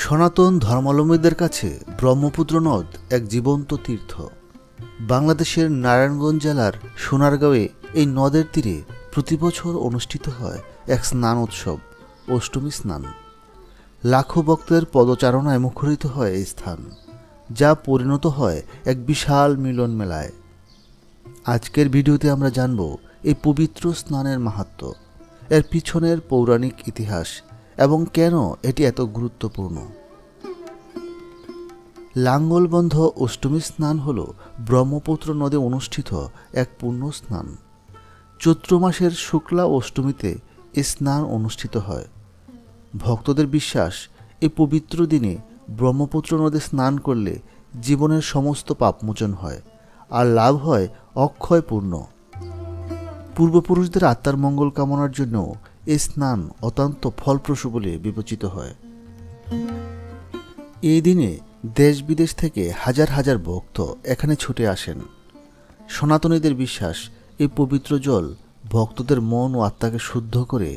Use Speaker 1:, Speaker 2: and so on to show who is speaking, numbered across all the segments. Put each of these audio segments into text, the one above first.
Speaker 1: সনাতন ধর্মাবলম্বীদের কাছে ব্রহ্মপুত্র নদ এক জীবন্ত তীর্থ। বাংলাদেশের নারায়ণগঞ্জ জেলার সোনারগাঁওয়ে এই নদের তীরে প্রতি বছর অনুষ্ঠিত হয় এক স্নান উৎসব, অষ্টমী স্নান। লাখো ভক্তের পদচারণায় মুখরিত হয় এই স্থান, যা পরিণত হয় এক বিশাল মিলন মেলায়। আজকের ভিডিওতে আমরা জানব এই পবিত্র স্নানের মাহাত্ম্য, এর পিছনের পৌরাণিক ইতিহাস এবং কেন এটি এত গুরুত্বপূর্ণ। লাঙ্গলবন্ধ অষ্টমী স্নান হল ব্রহ্মপুত্র নদে অনুষ্ঠিত এক পূর্ণ স্নান। চৈত্র মাসের শুক্লা অষ্টমীতে এই স্নান অনুষ্ঠিত হয়। ভক্তদের বিশ্বাস, এই পবিত্র দিনে ব্রহ্মপুত্র নদে স্নান করলে জীবনের সমস্ত পাপমোচন হয় আর লাভ হয় অক্ষয় পূর্ণ। পূর্বপুরুষদের আত্মার মঙ্গল কামনার জন্য এই স্নান অত্যন্ত ফলপ্রসূ বলে বিবেচিত হয়। এই দিনে দেশ বিদেশ থেকে হাজার হাজার ভক্ত এখানে ছুটে আসেন। সনাতনীদের বিশ্বাস, এই পবিত্র জল ভক্তদের মন ও আত্মাকে শুদ্ধ করে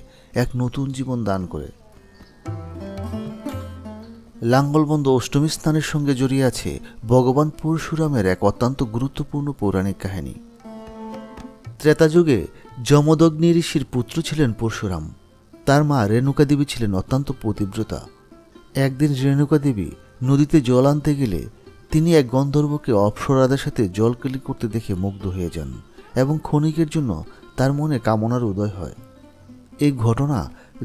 Speaker 1: এক নতুন জীবন দান করে। লাঙ্গলবন্ধ অষ্টমী স্নানের সঙ্গে জড়িয়ে আছে ভগবান পরশুরামের এক অত্যন্ত গুরুত্বপূর্ণ পৌরাণিক কাহিনী। ত্রেতা যুগে যমদগ্নি ঋষির পুত্র ছিলেন পরশুরাম। তার মা রেণুকা দেবী ছিলেন অত্যন্ত পতিব্রতা। একদিন রেণুকা দেবী নদীতে জল আনতে গেলে তিনি এক গন্ধর্বকে অপ্সরাদের সাথে জল কেলি করতে দেখে মুগ্ধ হয়ে যান এবং ক্ষণিকের জন্য তার মনে কামনার উদয় হয়। এই ঘটনা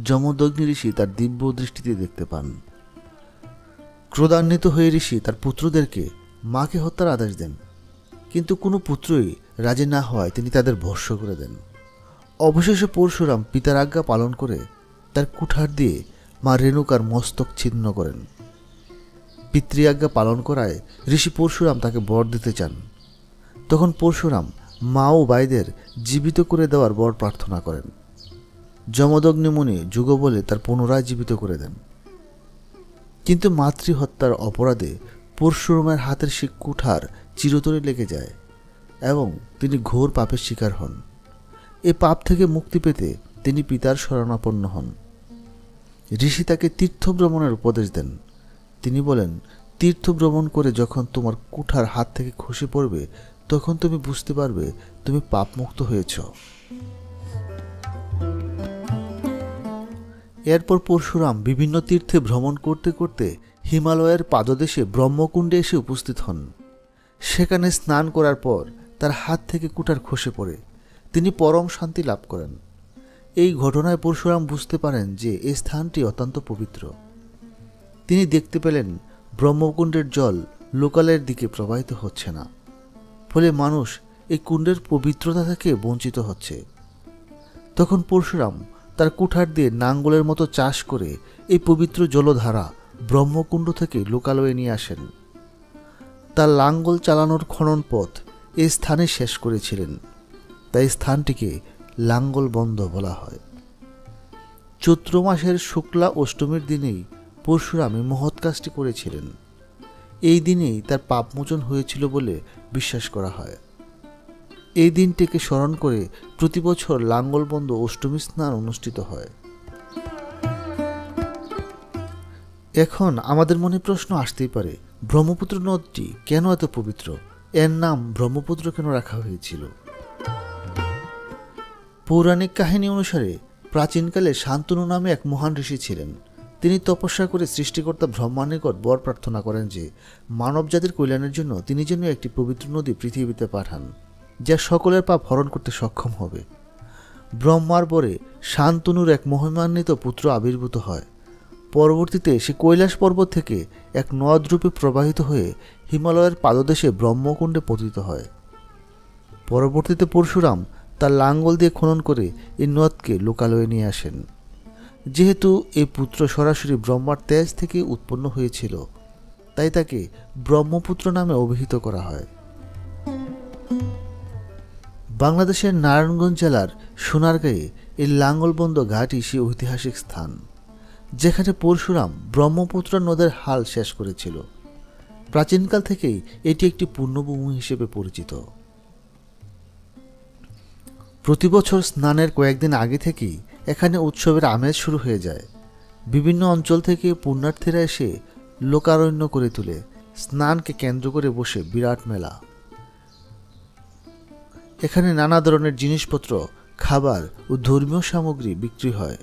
Speaker 1: যমদগ্নি ঋষি তার দিব্য দৃষ্টিতে দেখতে পান। ক্রোধান্বিত হয়ে ঋষি তার পুত্রদেরকে মাকে হত্যার আদেশ দেন, কিন্তু কোনো পুত্রই রাজি না হওয়ায় তিনি তাদের ভস্ম করে দেন। অবশেষে পরশুরাম পিতার আজ্ঞা পালন করে তার কুঠার দিয়ে মা রেণুকার মস্তক ছিন্ন করেন। পিতৃ আজ্ঞা পালন করায় ঋষি পরশুরাম তাকে বর দিতে চান। তখন পরশুরাম মা ও ভাইদের জীবিত করে দেওয়ার বর প্রার্থনা করেন। যমদগ্নি মুনি যুগ বলে তার পুনরায় জীবিত করে দেন, কিন্তু মাতৃহত্যার অপরাধে পরশুরামের হাতের সে কুঠার চিরতরে লেগে যায় এবং তিনি ঘোর পাপের শিকার হন। এ পাপ থেকে মুক্তি পেতে তিনি পিতার শরণাপন্ন হন। ঋষি তাকে তীর্থভ্রমণের উপদেশ দেন। তিনি বলেন, তীর্থভ্রমণ করে যখন তোমার কুঠার হাত থেকে খসে পড়বে, তখন তুমি বুঝতে পারবে তুমি পাপমুক্ত হয়েছ। এরপর পরশুরাম বিভিন্ন তীর্থে ভ্রমণ করতে করতে হিমালয়ের পাদদেশে ব্রহ্মকুণ্ডে এসে উপস্থিত হন। সেখানে স্নান করার পর তার হাত থেকে কুঠার খসে পড়ে তিনি পরম শান্তি লাভ করেন। এই ঘটনায় পরশুরাম বুঝতে পারেন যে এই স্থানটি অত্যন্ত পবিত্র। তিনি দেখতে পেলেন ব্রহ্মকুণ্ডের জল লোকালয়ের দিকে প্রবাহিত হচ্ছে না, ফলে মানুষ এই কুণ্ডের পবিত্রতা থেকে বঞ্চিত হচ্ছে। তখন পরশুরাম তার কুঠার দিয়ে নাঙ্গলের মতো চাষ করে এই পবিত্র জলধারা ব্রহ্মকুণ্ড থেকে লোকালয়ে নিয়ে আসেন। তার লাঙ্গল চালানোর খনন পথ এই স্থানে শেষ করেছিলেন, তাই স্থানটিকে লাঙ্গলবন্ধ বলা হয়। চৈত্র মাসের শুক্লা অষ্টমীর দিনেই পরশুরাম এই মহৎ কাজটি করেছিলেন। এই দিনেই তার পাপমোচন হয়েছিল বলে বিশ্বাস করা হয়। এই দিনটিকে স্মরণ করে প্রতি বছর লাঙ্গলবন্ধ অষ্টমী স্নান অনুষ্ঠিত হয়। এখন আমাদের মনে প্রশ্ন আসতেই পারে, ব্রহ্মপুত্র নদটি কেন এত পবিত্র? এর নাম ব্রহ্মপুত্র কেন রাখা হয়েছিল? পৌরাণিক কাহিনী অনুসারে প্রাচীনকালে শান্তনু নামে এক মহান ঋষি ছিলেন। তিনি তপস্যা করে সৃষ্টিকর্তা ব্রহ্মার নিকট বর প্রার্থনা করেন যে মানব জাতির কল্যাণের জন্য তিনি যেন একটি পবিত্র নদী পৃথিবীতে পাঠান, যা সকলের পাপ হরণ করতে সক্ষম হবে। ব্রহ্মার বরে শান্তনুর এক মহিমান্বিত পুত্র আবির্ভূত হয়। পরবর্তীতে সে কৈলাস পর্বত থেকে এক নদ রূপে প্রবাহিত হয়ে হিমালয়ের পাদদেশে ব্রহ্মকুণ্ডে পতিত হয়। পরবর্তীতে পরশুরাম তার লাঙ্গল দিয়ে খনন করে এই নদকে লোকালয়ে নিয়ে আসেন। যেহেতু এই পুত্র সরাসরি ব্রহ্মার তেজ থেকে উৎপন্ন হয়েছিল, তাই তাকে ব্রহ্মপুত্র নামে অভিহিত করা হয়। বাংলাদেশের নারায়ণগঞ্জ জেলার সোনারগাঁয়ে এই লাঙ্গলবন্ধ ঘাটই সেই ঐতিহাসিক স্থান, যেখানে পরশুরাম ব্রহ্মপুত্র নদের হাল শেষ করেছিল। প্রাচীনকাল থেকেই এটি একটি পুণ্যভূমি হিসেবে পরিচিত। প্রতি বছর স্নানের কয়েকদিন আগে থেকেই এখানে উৎসবের আমেজ শুরু হয়ে যায়। বিভিন্ন অঞ্চল থেকে পুণ্যার্থীরা এসে লোকারণ্য করে তোলে। স্নানকে কেন্দ্র করে বসে বিরাট মেলা। এখানে নানা ধরনের জিনিসপত্র, খাবার ও ধর্মীয় সামগ্রী বিক্রি হয়।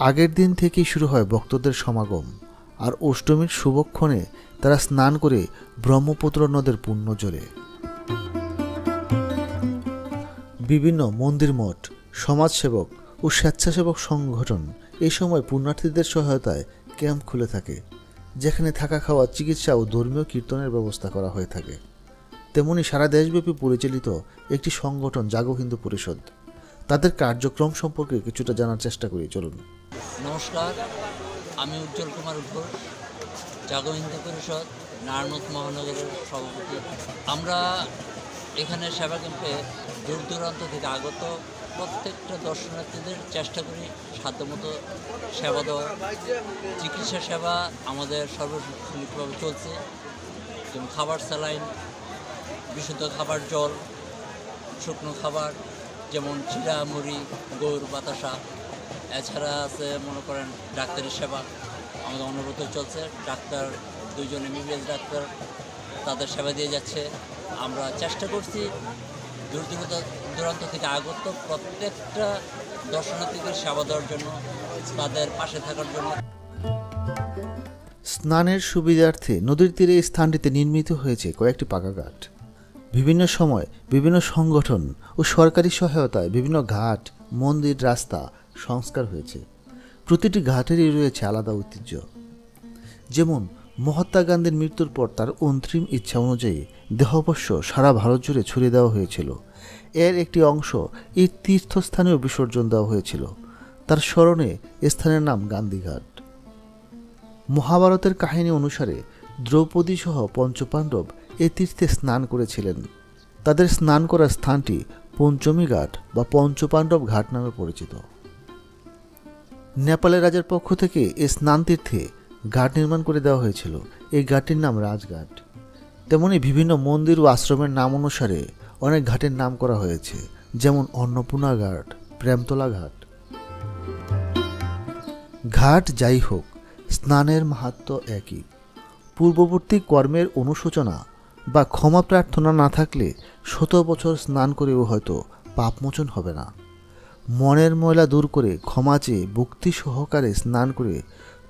Speaker 1: আগের দিন থেকেই শুরু হয় ভক্তদের সমাগম, আর অষ্টমীর শুভক্ষণে তারা স্নান করে ব্রহ্মপুত্র নদের পুণ্য জলে। বিভিন্ন মন্দির, মঠ, সমাজসেবক ও স্বেচ্ছাসেবক সংগঠন এই সময় পুণ্যার্থীদের সহায়তায় ক্যাম্প খুলে থাকে, যেখানে থাকা, খাওয়া, চিকিৎসা ও ধর্মীয় কীর্তনের ব্যবস্থা করা হয়ে থাকে। তেমনি সারা দেশব্যাপী পরিচালিত একটি সংগঠন জাগো হিন্দু পরিষদ। তাদের কার্যক্রম সম্পর্কে কিছুটা জানার চেষ্টা করি, চলুন।
Speaker 2: নমস্কার, আমি উজ্জ্বল কুমার ঘোষ, জাগো হিন্দু পরিষদ নারায়ণগঞ্জ মহানগরের সভাপতি। আমরা এখানে সেবা ক্যাম্পে দূর দূরান্ত থেকে আগত প্রত্যেকটা দর্শনার্থীদের চেষ্টা করি সাধ্যমতো সেবা দেওয়ার। চিকিৎসা সেবা আমাদের সর্বক্ষণিকভাবে চলছে, যেমন খাবার, স্যালাইন, বিশুদ্ধ খাবার, জল, শুকনো খাবার যেমন চিড়া, মুড়ি, গুড়, বাতাসা। এছাড়া আছে মনে করেন ডাক্তারি সেবা আমাদের অনবরত চলছে। ডাক্তার 2 জন MBBS ডাক্তার তাদের সেবা দিয়ে যাচ্ছে। আমরা চেষ্টা করছি দূর দূরান্ত থেকে আগত প্রত্যেকটা দর্শনার্থীদের সেবা দেওয়ার জন্য, তাদের পাশে থাকার জন্য।
Speaker 1: স্নানের সুবিধার্থে নদীর তীরে এই স্থানটিতে নির্মিত হয়েছে কয়েকটি পাকা ঘাট। বিভিন্ন সময় বিভিন্ন সংগঠন ও সরকারি সহায়তায় বিভিন্ন ঘাট, মন্দির, রাস্তা সংস্কার হয়েছে। প্রতিটি ঘাটেরই রয়েছে আলাদা ঐতিহ্য। যেমন মহাত্মা গান্ধীর মৃত্যুর পর তার অন্তিম ইচ্ছা অনুযায়ী দেহাবশেষ সারা ভারত জুড়ে ছড়িয়ে দেওয়া হয়েছিল। এর একটি অংশ এই তীর্থস্থানেও বিসর্জন দেওয়া হয়েছিল। তার স্মরণে স্থানের নাম গান্ধীঘাট। মহাভারতের কাহিনী অনুসারে দ্রৌপদী সহ পঞ্চপাণ্ডব এই তীর্থে স্নান করেছিলেন। তাদের স্নান করার স্থানটি পঞ্চমী ঘাট বা পঞ্চপাণ্ডব ঘাট নামে পরিচিত। নেপালের রাজার পক্ষ থেকে এই স্নান তীর্থে ঘাট নির্মাণ করে দেওয়া হয়েছিল। এই ঘাটটির নাম রাজঘাট। তেমনি বিভিন্ন মন্দির ও আশ্রমের নাম অনুসারে অনেক ঘাটের নাম করা হয়েছে, যেমন অন্নপূর্ণা ঘাট, প্রেমতলা ঘাট। ঘাট যাই হোক, স্নানের মাহাত্ম্য একই। পূর্ববর্তী কর্মের অনুশোচনা বা ক্ষমা প্রার্থনা না থাকলে 100 বছর স্নান করেও হয়তো পাপমোচন হবে না। মনের ময়লা দূর করে ক্ষমা চেয়ে ভক্তি সহকারে স্নান করে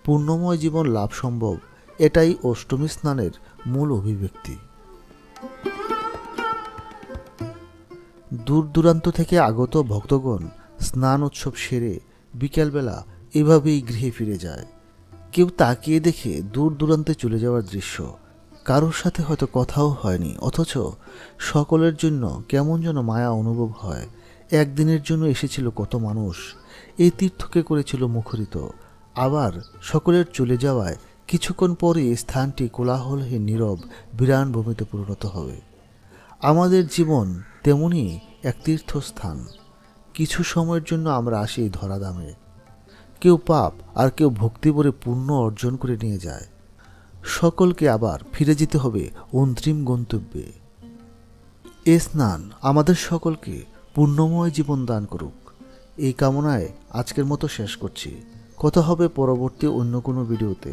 Speaker 1: পূর্ণময় জীবন লাভ সম্ভব। এটাই অষ্টমী স্নানের মূল অভিব্যক্তি। দূর দূরান্ত থেকে আগত ভক্তগণ স্নান উৎসব সেরে বিকেলবেলা এভাবেই গৃহে ফিরে যায়। কেউ তাকিয়ে দেখে দূর দূরান্তে চলে যাওয়ার দৃশ্য। কারোর সাথে হয়তো কথাও হয়নি, অথচ সকলের জন্য কেমন যেন মায়া অনুভব হয়। একদিনের জন্য এসেছিল কত মানুষ, এই তীর্থকে করেছিল মুখরিত। আবার সকলের চলে যাওয়ায় কিছুক্ষণ পরে স্থানটি কোলাহলহীন, নীরব, বিরান ভূমিতে পরিণত হবে। আমাদের জীবন তেমনই এক তীর্থস্থান। কিছু সময়ের জন্য আমরা আসি এই ধরাধামে। কেউ পাপ আর কেউ ভক্তি ভরে পুণ্য অর্জন করে নিয়ে যায়। সকলকে আবার ফিরে যেতে হবে অন্তিম গন্তব্যে। এ স্নান আমাদের সকলকে পুণ্যময় জীবন দান করুক, এই কামনায় আজকের মতো শেষ করছি। কথা হবে পরবর্তী অন্য কোনো ভিডিওতে।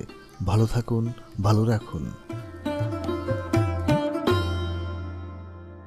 Speaker 1: ভালো থাকুন, ভালো রাখুন।